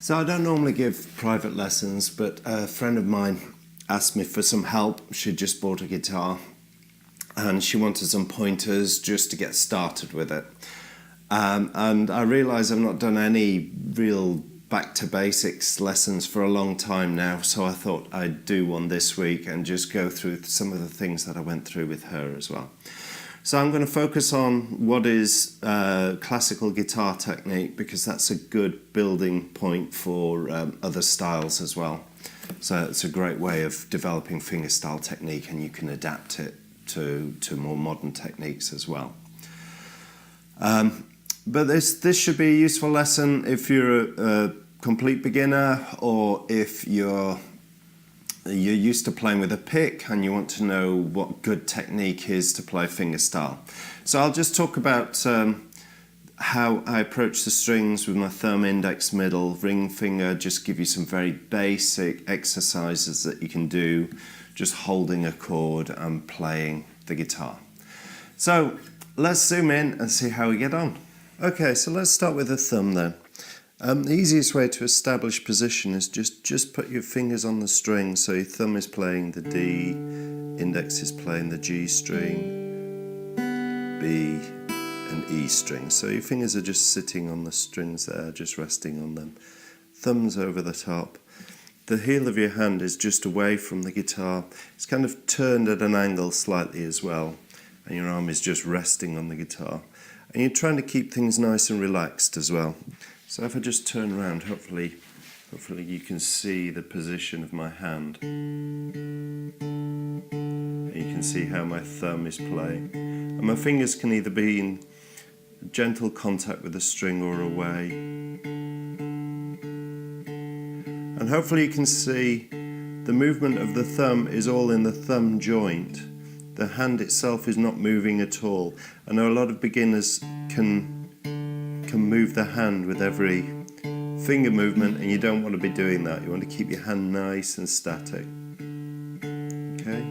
So I don't normally give private lessons, but a friend of mine asked me for some help. She just bought a guitar and she wanted some pointers just to get started with it. And I realise I've not done any real back to basics lessons for a long time now, so I thought I'd do one this week and just go through some of the things that I went through with her as well. So I'm going to focus on what is classical guitar technique, because that's a good building point for other styles as well. So it's a great way of developing fingerstyle technique, and you can adapt it to more modern techniques as well. But this should be a useful lesson if you're a complete beginner, or if you're used to playing with a pick and you want to know what good technique is to play fingerstyle. So I'll just talk about how I approach the strings with my thumb, index, middle, ring finger, just give you some very basic exercises that you can do just holding a chord and playing the guitar. So let's zoom in and see how we get on. Okay, so let's start with the thumb then. The easiest way to establish position is just put your fingers on the string, so your thumb is playing the D, index is playing the G string, B and E string. So your fingers are just sitting on the strings there, just resting on them. Thumb's over the top. The heel of your hand is just away from the guitar. It's kind of turned at an angle slightly as well, and your arm is just resting on the guitar. And you're trying to keep things nice and relaxed as well. So if I just turn around, hopefully you can see the position of my hand. And you can see how my thumb is playing. And my fingers can either be in gentle contact with the string or away. And hopefully you can see the movement of the thumb is all in the thumb joint. The hand itself is not moving at all. I know a lot of beginners can move the hand with every finger movement, and you don't want to be doing that. You want to keep your hand nice and static. Okay.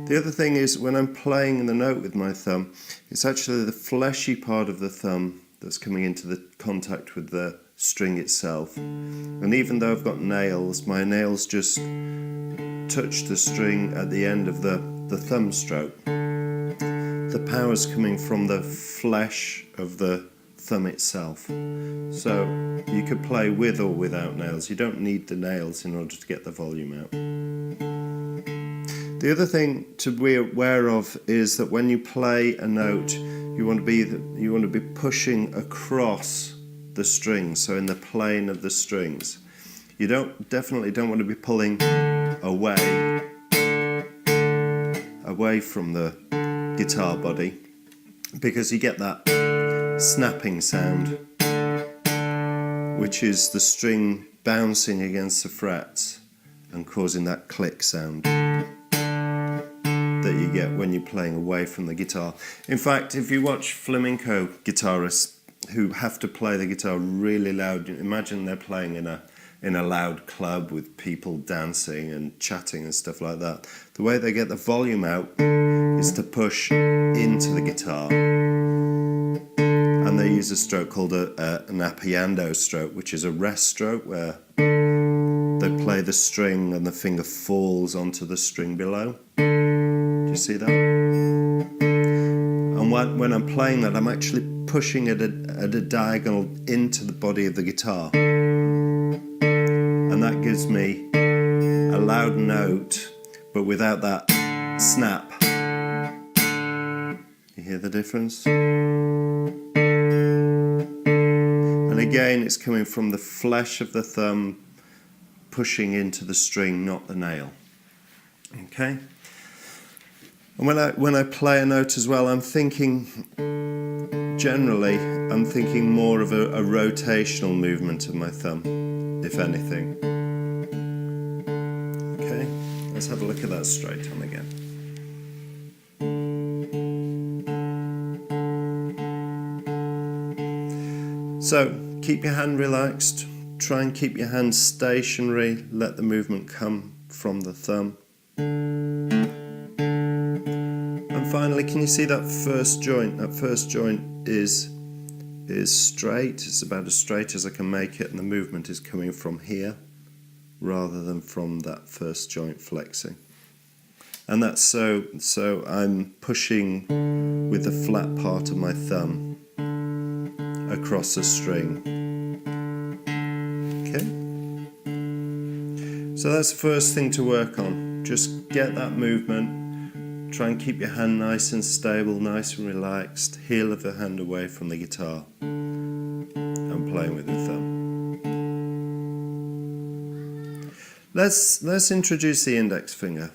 The other thing is, when I'm playing the note with my thumb, it's actually the fleshy part of the thumb that's coming into the contact with the string itself. And even though I've got nails, my nails just touch the string at the end of the thumb stroke. The power's coming from the flesh of the thumb itself. So you could play with or without nails. You don't need the nails in order to get the volume out. The other thing to be aware of is that when you play a note, you want to be pushing across the strings, so in the plane of the strings. You definitely don't want to be pulling away from the guitar body, because you get that snapping sound, which is the string bouncing against the frets and causing that click sound that you get when you're playing away from the guitar. In fact, if you watch flamenco guitarists who have to play the guitar really loud, imagine they're playing in a loud club with people dancing and chatting and stuff like that. The way they get the volume out is to push into the guitar. And they use a stroke called an appiando stroke, which is a rest stroke where they play the string and the finger falls onto the string below. Do you see that? And when I'm playing that, I'm actually pushing at a diagonal into the body of the guitar. And that gives me a loud note, but without that snap. You hear the difference? And again, it's coming from the flesh of the thumb pushing into the string, not the nail. Okay? And when I play a note as well, I'm thinking more of a rotational movement of my thumb, if anything. Okay, let's have a look at that straight on again. So, keep your hand relaxed, try and keep your hand stationary, let the movement come from the thumb. And finally, can you see that first joint? That first joint is is straight. It's about as straight as I can make it, and the movement is coming from here rather than from that first joint flexing. And that's so I'm pushing with the flat part of my thumb across the string. Okay? So that's the first thing to work on. Just get that movement. Try and keep your hand nice and stable, nice and relaxed. Heel of the hand away from the guitar. And playing with the thumb. Let's introduce the index finger.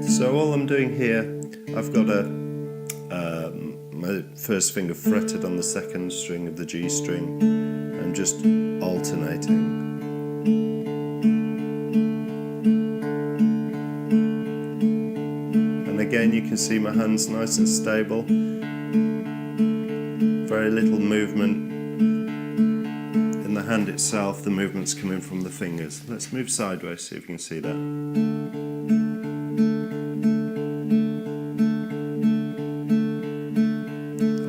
So all I'm doing here, I've got my first finger fretted on the second string of the G string. I'm just alternating. And again, you can see my hand's nice and stable. Very little movement in the hand itself. The movement's coming from the fingers. Let's move sideways, see if you can see that.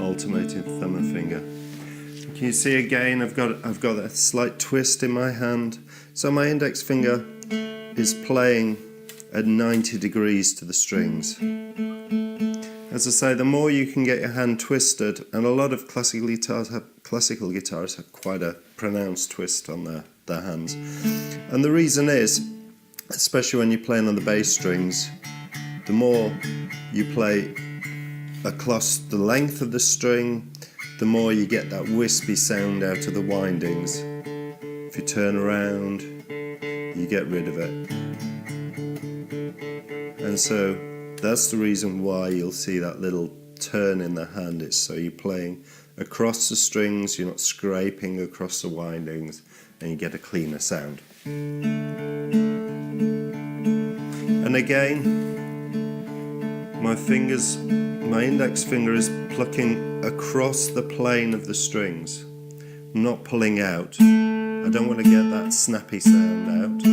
Alternating thumb and finger. Can you see again? I've got a slight twist in my hand. So my index finger is playing at 90 degrees to the strings. As I say, the more you can get your hand twisted, and a lot of classical guitars have quite a pronounced twist on their hands. And the reason is, especially when you're playing on the bass strings, the more you play across the length of the string, the more you get that wispy sound out of the windings. If you turn around, you get rid of it. And so that's the reason why you'll see that little turn in the hand. It's so you're playing across the strings, you're not scraping across the windings, and you get a cleaner sound. And again, my index finger is plucking across the plane of the strings, not pulling out. I don't want to get that snappy sound out.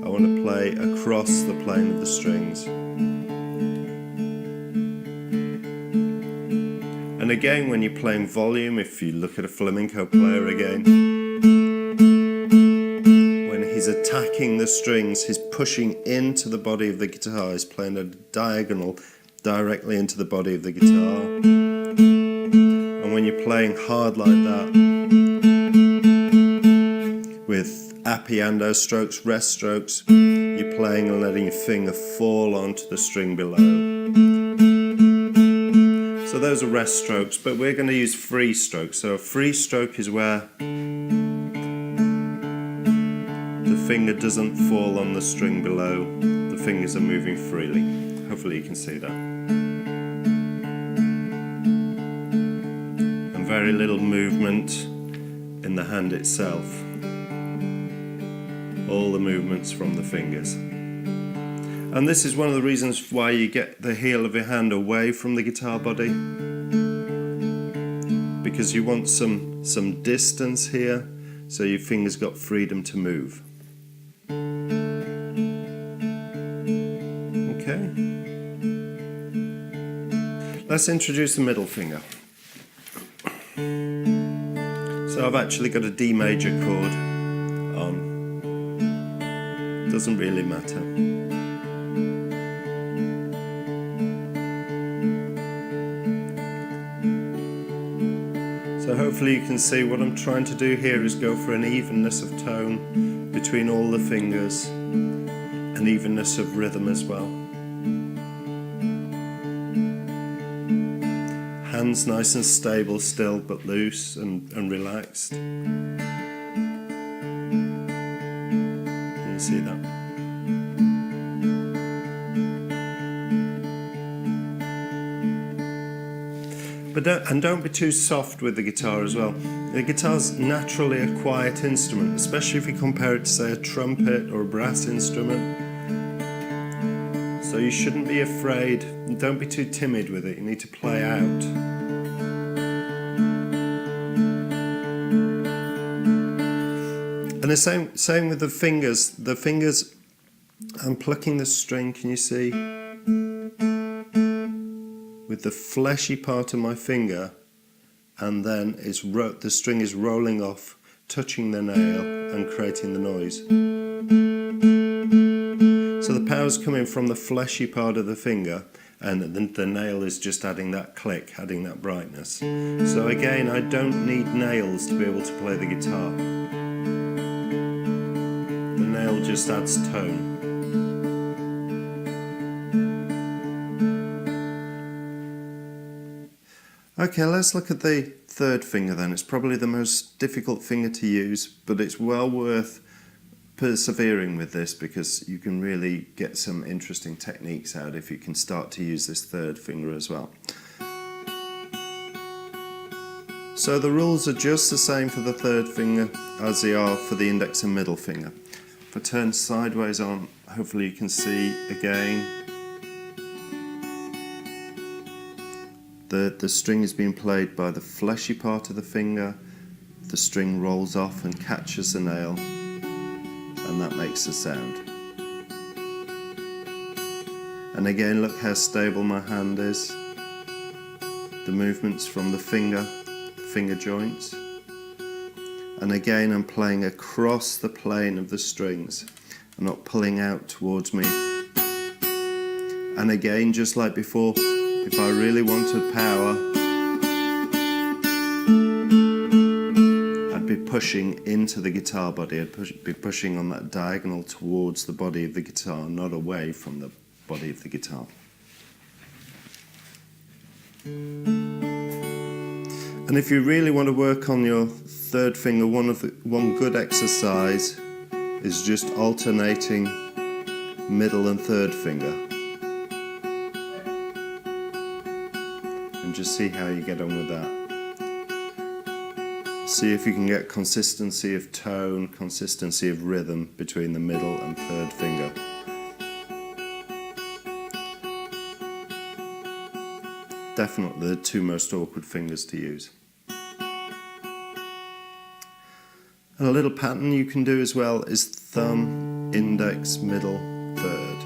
I want to play across the plane of the strings. And again, when you're playing volume, if you look at a flamenco player again, when he's attacking the strings, he's pushing into the body of the guitar, he's playing a diagonal directly into the body of the guitar. And when you're playing hard like that, with appiando strokes, rest strokes, you're playing and letting your finger fall onto the string below. So those are rest strokes, but we're going to use free strokes. So a free stroke is where the finger doesn't fall on the string below, the fingers are moving freely. Hopefully you can see that. And very little movement in the hand itself. All the movements from the fingers. And this is one of the reasons why you get the heel of your hand away from the guitar body, because you want some distance here, so your fingers got freedom to move. Okay. Let's introduce the middle finger. So I've actually got a D major chord on. Doesn't really matter. So hopefully you can see what I'm trying to do here is go for an evenness of tone between all the fingers, an evenness of rhythm as well. Hands nice and stable still, but loose and relaxed. Can you see that? But don't be too soft with the guitar as well. The guitar's naturally a quiet instrument, especially if you compare it to, say, a trumpet or a brass instrument. So you shouldn't be afraid, and don't be too timid with it. You need to play out. And the same with the fingers. The fingers, I'm plucking the string, can you see? With the fleshy part of my finger and then the string is rolling off, touching the nail and creating the noise. So the power's coming from the fleshy part of the finger, and the nail is just adding that click, adding that brightness. So again, I don't need nails to be able to play the guitar. The nail just adds tone. Okay, let's look at the third finger then. It's probably the most difficult finger to use, but it's well worth persevering with this because you can really get some interesting techniques out if you can start to use this third finger as well. So the rules are just the same for the third finger as they are for the index and middle finger. If I turn sideways on, hopefully you can see again. The string is being played by the fleshy part of the finger. The string rolls off and catches the nail, and that makes the sound. And again, look how stable my hand is. The movements from the finger joints. And again, I'm playing across the plane of the strings. I'm not pulling out towards me. And again, just like before, if I really wanted power, I'd be pushing into the guitar body. I'd be pushing on that diagonal towards the body of the guitar, not away from the body of the guitar. And if you really want to work on your third finger, one good exercise is just alternating middle and third finger. And just see how you get on with that. See if you can get consistency of tone, consistency of rhythm between the middle and third finger. Definitely the two most awkward fingers to use. And a little pattern you can do as well is thumb, index, middle, third.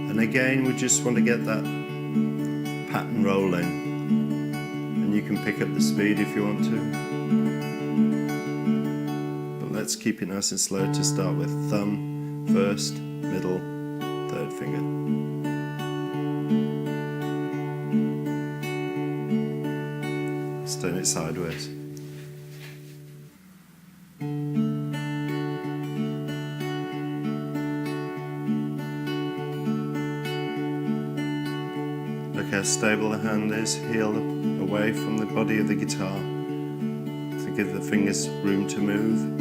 And again, we just want to get that pattern rolling. And you can pick up the speed if you want to. But let's keep it nice and slow to start with. Thumb first, middle, third finger. Let's turn it sideways. Look how stable the hand is, heel away from the body of the guitar to give the fingers room to move.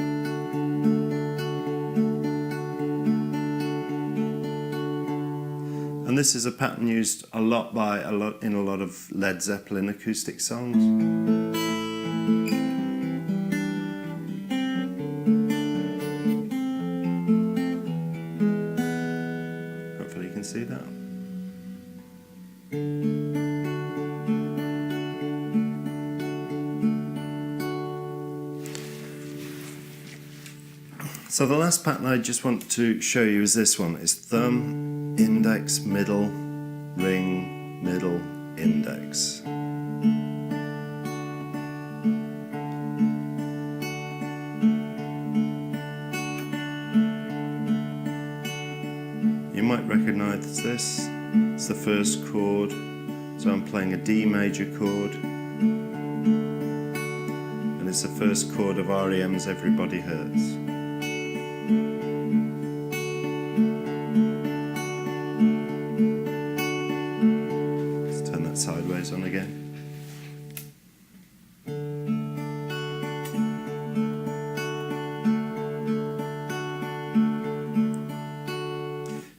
And this is a pattern used a lot in a lot of Led Zeppelin acoustic songs. Hopefully you can see that. So the last pattern I just want to show you is this one. It's thumb, index, middle, ring, middle, index. You might recognize this. It's the first chord. So I'm playing a D major chord. And it's the first chord of REM's Everybody Hurts. Sideways on again.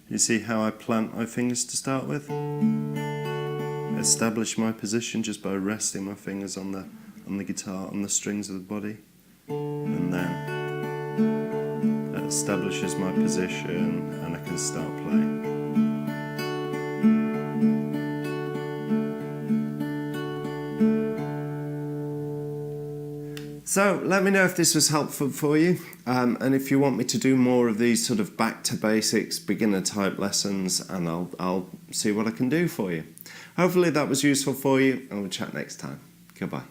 You see how I plant my fingers to start with? Establish my position just by resting my fingers on the guitar, on the strings of the body, and then that establishes my position and I can start playing. So let me know if this was helpful for you, and if you want me to do more of these sort of back to basics, beginner type lessons, and I'll see what I can do for you. Hopefully that was useful for you, and we'll chat next time. Goodbye.